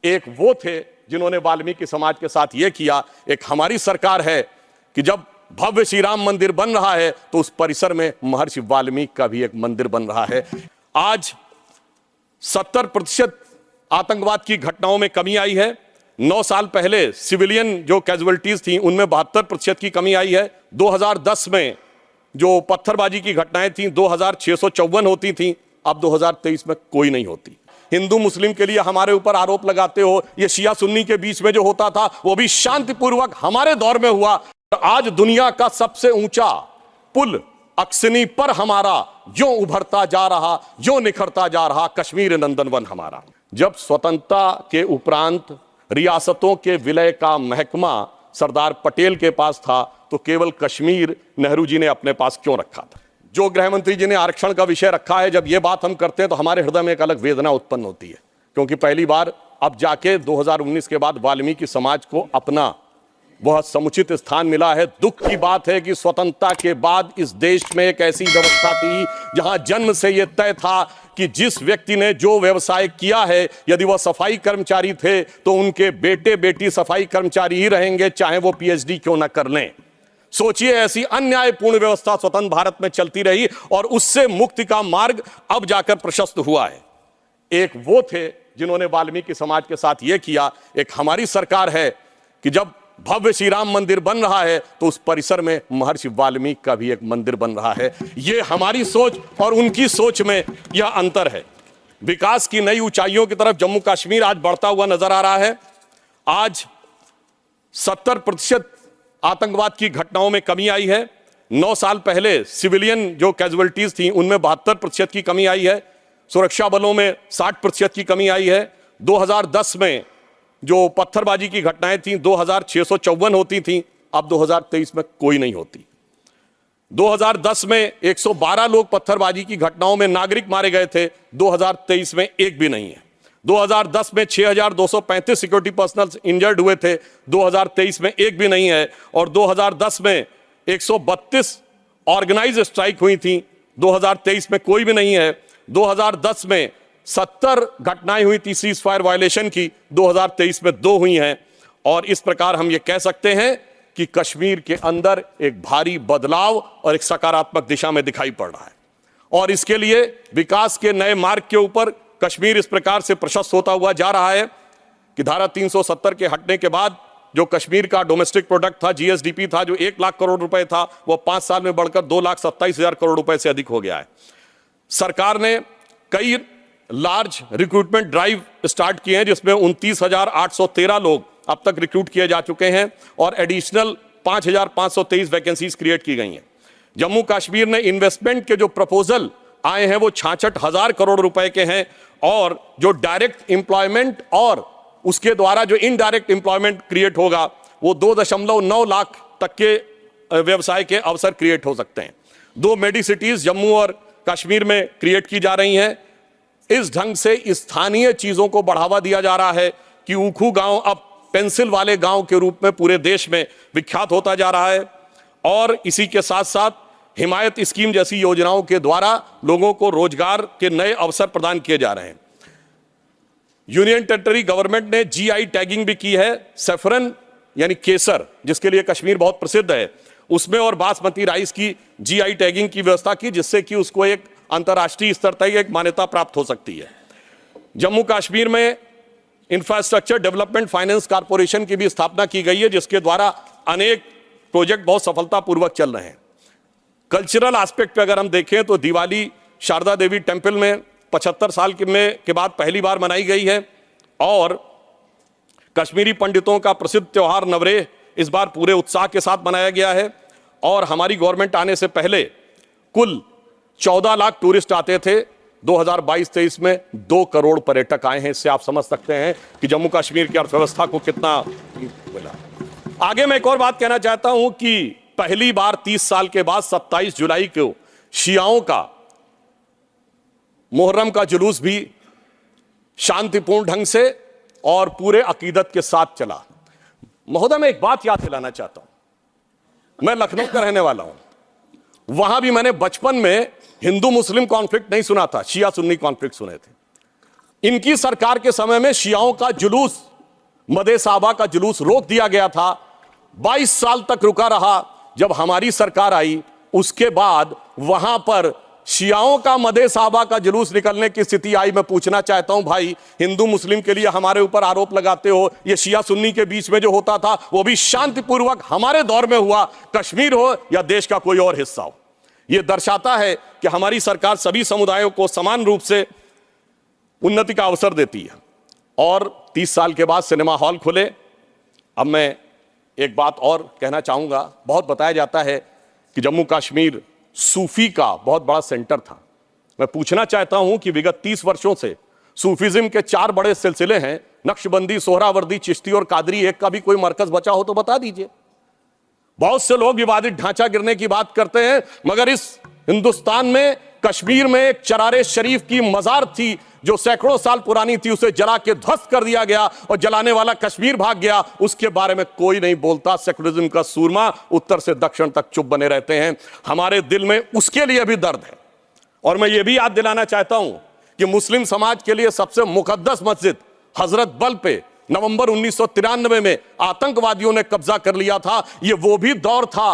एक वो थे जिन्होंने वाल्मीकि समाज के साथ ये किया, एक हमारी सरकार है कि जब भव्य श्री राम मंदिर बन रहा है तो उस परिसर में महर्षि वाल्मीकि का भी एक मंदिर बन रहा है। आज 70% आतंकवाद की घटनाओं में कमी आई है। 9 साल पहले सिविलियन जो कैजुअलिटीज थी उनमें 72% की कमी आई है। 2010 में जो पत्थरबाजी की घटनाएं थी 2654 होती थी, अब 2023 में कोई नहीं होती। हिंदू मुस्लिम के लिए हमारे ऊपर आरोप लगाते हो, ये शिया सुन्नी के बीच में जो होता था वो भी शांतिपूर्वक हमारे दौर में हुआ। आज दुनिया का सबसे ऊंचा पुल अक्सनी पर हमारा जो उभरता जा रहा, जो निखरता जा रहा कश्मीर नंदनवन हमारा। जब स्वतंत्रता के उपरांत रियासतों के विलय का महकमा सरदार पटेल के पास था तो केवल कश्मीर नेहरू जी ने अपने पास क्यों रखा था? जो गृह मंत्री जी ने आरक्षण का विषय रखा है, जब ये बात हम करते हैं तो हमारे हृदय में एक अलग वेदना उत्पन्न होती है, क्योंकि पहली बार अब जाके 2019 के बाद वाल्मीकि समाज को अपना वह समुचित स्थान मिला है। दुख की बात है कि स्वतंत्रता के बाद इस देश में एक ऐसी व्यवस्था थी जहां जन्म से यह तय था कि जिस व्यक्ति ने जो व्यवसाय किया है, यदि वह सफाई कर्मचारी थे तो उनके बेटे बेटी सफाई कर्मचारी ही रहेंगे, चाहे वो पीएचडी क्यों ना कर लें। सोचिए, ऐसी अन्यायपूर्ण व्यवस्था स्वतंत्र भारत में चलती रही और उससे मुक्ति का मार्ग अब जाकर प्रशस्त हुआ है। एक वो थे जिन्होंने वाल्मीकि समाज के साथ यह किया, एक हमारी सरकार है कि जब भव्य श्री राम मंदिर बन रहा है तो उस परिसर में महर्षि वाल्मीकि का भी एक मंदिर बन रहा है। यह हमारी सोच और उनकी सोच में यह अंतर है। विकास की नई ऊंचाइयों की तरफ जम्मू कश्मीर आज बढ़ता हुआ नजर आ रहा है। आज 70% आतंकवाद की घटनाओं में कमी आई है। 9 साल पहले सिविलियन जो कैजुअलिटीज थी उनमें 72% की कमी आई है। सुरक्षा बलों में 60% की कमी आई है। 2010 में जो पत्थरबाजी की घटनाएं थी 2654 होती थी, अब 2023 में कोई नहीं होती। 2010 में 112 लोग पत्थरबाजी की घटनाओं में नागरिक मारे गए थे, 2023 में एक भी नहीं है। 2010 में 6235 सिक्योरिटी पर्सनल इंजर्ड हुए थे, 2023 में एक भी नहीं है। और 2010 में 132 ऑर्गेनाइज स्ट्राइक हुई थी, 2023 में कोई भी नहीं है। 2010 में 70 घटनाएं हुई थी सीज फायर वायलेशन की, 2023 में 2 हुई हैं। और इस प्रकार हम ये कह सकते हैं कि कश्मीर के अंदर एक भारी बदलाव और एक सकारात्मक दिशा में दिखाई पड़ रहा है। और इसके लिए विकास के नए मार्ग के ऊपर कश्मीर इस प्रकार से प्रशस्त होता हुआ जा रहा है कि धारा 370 के हटने के बाद जो कश्मीर का डोमेस्टिक प्रोडक्ट था, जीएसडीपी था, जो 1 लाख करोड़ रुपए था, वो 5 साल में बढ़कर 2,27,000 करोड़ रुपए से अधिक हो गया है। सरकार ने कई लार्ज रिक्रूटमेंट ड्राइव स्टार्ट किए हैं जिसमें 29,813 लोग अब तक रिक्रूट किए जा चुके हैं और एडिशनल 5,523 वैकेंसीज क्रिएट की गई हैं। जम्मू कश्मीर ने इन्वेस्टमेंट के जो प्रपोजल आए हैं वो 66,000 करोड़ रुपए के हैं और जो डायरेक्ट एम्प्लॉयमेंट और उसके द्वारा जो इनडायरेक्ट एम्प्लॉयमेंट क्रिएट होगा वो 2.9 लाख तक के व्यवसाय के अवसर क्रिएट हो सकते हैं। 2 मेडी सिटीज जम्मू और कश्मीर में क्रिएट की जा रही हैं। इस ढंग से स्थानीय चीजों को बढ़ावा दिया जा रहा है कि ऊखू गांव अब पेंसिल वाले गांव के रूप में पूरे देश में विख्यात होता जा रहा है। और इसी के साथ साथ हिमायत स्कीम जैसी योजनाओं के द्वारा लोगों को रोजगार के नए अवसर प्रदान किए जा रहे हैं। यूनियन टेरिटरी गवर्नमेंट ने जीआई टैगिंग भी की है। सैफरन यानी केसर, जिसके लिए कश्मीर बहुत प्रसिद्ध है, उसमें और बासमती राइस की जीआई टैगिंग की व्यवस्था की, जिससे कि उसको एक अंतर्राष्ट्रीय स्तर तक एक मान्यता प्राप्त हो सकती है। जम्मू कश्मीर में इंफ्रास्ट्रक्चर डेवलपमेंट फाइनेंस कॉर्पोरेशन की भी स्थापना की गई है, जिसके द्वारा अनेक प्रोजेक्ट बहुत सफलतापूर्वक चल रहे हैं। कल्चरल एस्पेक्ट पे अगर हम देखें तो दिवाली शारदा देवी टेम्पल में 75 साल के बाद पहली बार मनाई गई है और कश्मीरी पंडितों का प्रसिद्ध त्योहार नवरेह इस बार पूरे उत्साह के साथ मनाया गया है। और हमारी गवर्नमेंट आने से पहले कुल 14 लाख टूरिस्ट आते थे, 2022-23 में 2 करोड़ पर्यटक आए हैं। इससे आप समझ सकते हैं कि जम्मू कश्मीर की अर्थव्यवस्था को कितना मिला। आगे मैं एक और बात कहना चाहता हूं कि पहली बार 30 साल के बाद 27 जुलाई को शियाओं का मुहर्रम का जुलूस भी शांतिपूर्ण ढंग से और पूरे अकीदत के साथ चला। महोदय, मैं एक बात याद दिलाना चाहता हूं। मैं लखनऊ का रहने वाला हूं। वहां भी मैंने बचपन में हिंदू मुस्लिम कॉन्फ्लिक्ट नहीं सुना था, शिया सुन्नी कॉन्फ्लिक्ट सुने थे। इनकी सरकार के समय में शियाओं का जुलूस, मदे साहबा का जुलूस रोक दिया गया था। 22 साल तक रुका रहा। जब हमारी सरकार आई उसके बाद वहां पर शियाओं का, मदे साहबा का जुलूस निकलने की स्थिति आई। मैं पूछना चाहता हूं भाई, हिंदू मुस्लिम के लिए हमारे ऊपर आरोप लगाते हो, ये शिया सुन्नी के बीच में जो होता था वो भी शांतिपूर्वक हमारे दौर में हुआ, कश्मीर हो या देश का कोई और हिस्सा हो। यह दर्शाता है कि हमारी सरकार सभी समुदायों को समान रूप से उन्नति का अवसर देती है। और 30 साल के बाद सिनेमा हॉल खुले। अब मैं एक बात और कहना चाहूंगा, बहुत बताया जाता है कि जम्मू कश्मीर सूफी का बहुत बड़ा सेंटर था। मैं पूछना चाहता हूं कि विगत 30 वर्षों से सूफीज्म के 4 बड़े सिलसिले हैं, नक्शबंदी, सोहरावर्दी, चिश्ती और कादरी। एक का भी कोई मरकज बचा हो तो बता दीजिए। बहुत से लोग विवादित ढांचा गिरने की बात करते हैं, मगर इस हिंदुस्तान में, कश्मीर में एक चरारे शरीफ की मजार थी जो सैकड़ों साल पुरानी थी, उसे जला के ध्वस्त कर दिया गया और जलाने वाला कश्मीर भाग गया। उसके बारे में कोई नहीं बोलता। सेकुलरिज्म का सूरमा उत्तर से दक्षिण तक चुप बने रहते हैं। हमारे दिल में उसके लिए भी दर्द है। और मैं ये भी याद दिलाना चाहता हूं कि मुस्लिम समाज के लिए सबसे मुकद्दस मस्जिद हजरत बल पे नवंबर 1993 में आतंकवादियों ने कब्जा कर लिया था। ये वो भी दौर था,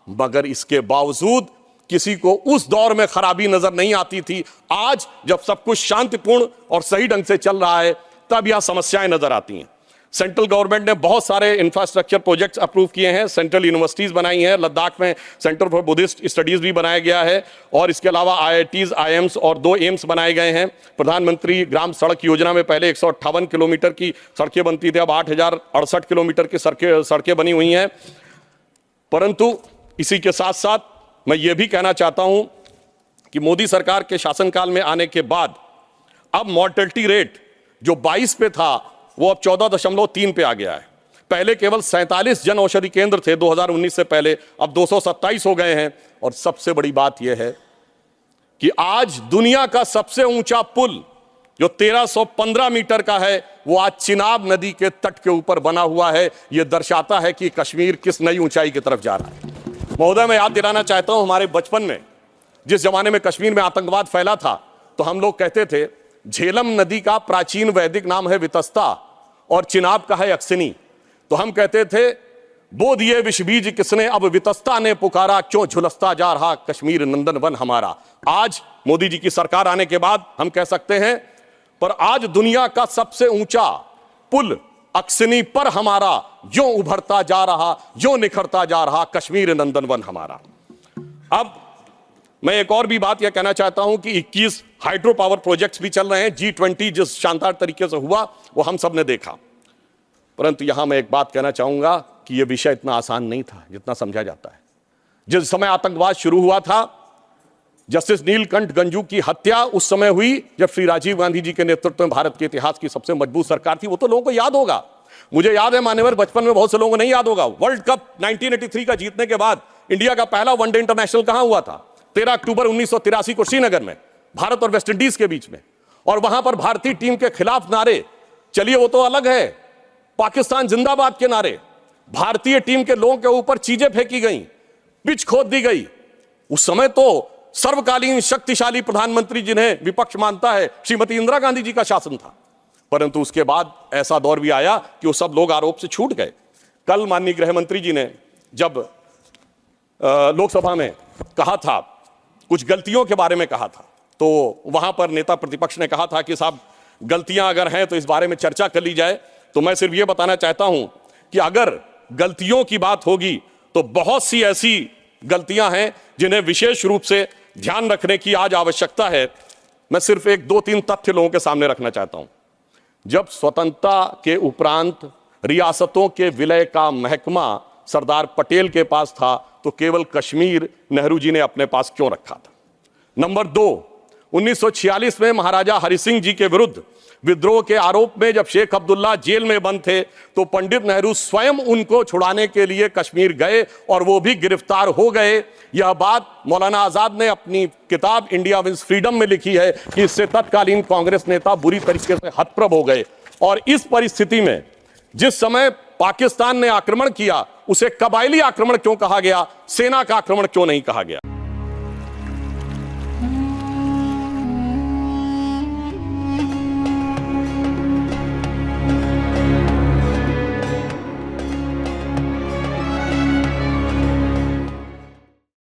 मगर इसके बावजूद किसी को उस दौर में खराबी नजर नहीं आती थी। आज जब सब कुछ शांतिपूर्ण और सही ढंग से चल रहा है, तब यह समस्याएं नजर आती हैं। सेंट्रल गवर्नमेंट ने बहुत सारे इंफ्रास्ट्रक्चर प्रोजेक्ट्स अप्रूव किए हैं, सेंट्रल यूनिवर्सिटीज बनाई हैं। लद्दाख में सेंटर फॉर बुद्धिस्ट स्टडीज भी बनाया गया है और इसके अलावा IITs, IIMs और 2 एम्स बनाए गए हैं। प्रधानमंत्री ग्राम सड़क योजना में पहले 158 किलोमीटर की सड़कें बनती थी, अब 8068 किलोमीटर की सड़कें बनी हुई हैं। परंतु इसी के साथ साथ मैं ये भी कहना चाहता हूं कि मोदी सरकार के शासनकाल में आने के बाद अब मॉर्टेलिटी रेट जो 22 पे था वो अब 14.3 पे आ गया है। पहले केवल 47 जन औषधि केंद्र थे 2019 से पहले, अब 227 हो गए हैं। और सबसे बड़ी बात यह है कि आज दुनिया का सबसे ऊंचा पुल जो 1315 मीटर का है वो आज चिनाब नदी के तट के ऊपर बना हुआ है। यह दर्शाता है कि कश्मीर किस नई ऊंचाई की तरफ जा रहा है। महोदय, मैं याद दिलाना चाहता हूं, हमारे बचपन में जिस जमाने में कश्मीर में आतंकवाद फैला था तो हम लोग कहते थे झेलम नदी का प्राचीन वैदिक नाम है वितस्ता और चिनाब का है अक्सिनी। तो हम कहते थे बो दिए विष बीज किसने, अब वितस्ता ने पुकारा, क्यों झुलसता जा रहा कश्मीर नंदन वन हमारा। आज मोदी जी की सरकार आने के बाद हम कह सकते हैं, पर आज दुनिया का सबसे ऊंचा पुल अक्सिनी पर हमारा जो उभरता जा रहा, जो निखरता जा रहा कश्मीर नंदन वन हमारा। अब मैं एक और भी बात यह कहना चाहता हूं कि 21 हाइड्रो पावर प्रोजेक्ट्स भी चल रहे हैं। G20 जिस शानदार तरीके से हुआ वो हम सब ने देखा। परंतु यहां मैं एक बात कहना चाहूंगा कि यह विषय इतना आसान नहीं था जितना समझा जाता है। जिस समय आतंकवाद शुरू हुआ था, जस्टिस नीलकंठ गंजू की हत्या उस समय हुई जब श्री राजीव गांधी जी के नेतृत्व में भारत के इतिहास की सबसे मजबूत सरकार थी। वो तो लोगों को याद होगा। मुझे याद है मान्यवर, बचपन में बहुत से लोगों को नहीं याद होगा, वर्ल्ड कप 1983 का जीतने के बाद इंडिया का पहला वनडे इंटरनेशनल कहां हुआ था? 13 अक्टूबर 1983 को श्रीनगर में, भारत और वेस्ट इंडीज के बीच में। और वहां पर भारतीय टीम के खिलाफ नारे, चलिए वो तो अलग है, पाकिस्तान जिंदाबाद के नारे, भारतीय टीम के लोगों के ऊपर चीजें फेंकी गई, पिच खोद दी गई। उस समय तो सर्वकालीन शक्तिशाली प्रधानमंत्री जिन्हें विपक्ष मानता है श्रीमती इंदिरा गांधी जी का शासन था। परंतु उसके बाद ऐसा दौर भी आया कि वो सब लोग आरोप से छूट गए। कल माननीय गृह मंत्री जी ने जब लोकसभा में कहा था, कुछ गलतियों के बारे में कहा था, तो वहां पर नेता प्रतिपक्ष ने कहा था कि साहब गलतियां अगर हैं तो इस बारे में चर्चा कर ली जाए। तो मैं सिर्फ यह बताना चाहता हूं कि अगर गलतियों की बात होगी तो बहुत सी ऐसी गलतियां हैं जिन्हें विशेष रूप से ध्यान रखने की आज आवश्यकता है। मैं सिर्फ 1-2-3 तथ्य लोगों के सामने रखना चाहता हूं। जब स्वतंत्रता के उपरांत रियासतों के विलय का महकमा सरदार पटेल के पास था तो केवल कश्मीर नेहरू जी ने अपने पास क्यों रखा था? नंबर 2, 1946 में महाराजा हरि सिंह जी के विरुद्ध विद्रोह के आरोप में जब शेख अब्दुल्ला जेल में बंद थे तो पंडित नेहरू स्वयं उनको छुड़ाने के लिए कश्मीर गए और वो भी गिरफ्तार हो गए। यह बात मौलाना आजाद ने अपनी किताब इंडिया विंस फ्रीडम में लिखी है कि इससे तत्कालीन कांग्रेस नेता बुरी तरीके से हतप्रभ हो गए। और इस परिस्थिति में जिस समय पाकिस्तान ने आक्रमण किया उसे कबायली आक्रमण क्यों कहा गया, सेना का आक्रमण क्यों नहीं कहा गया?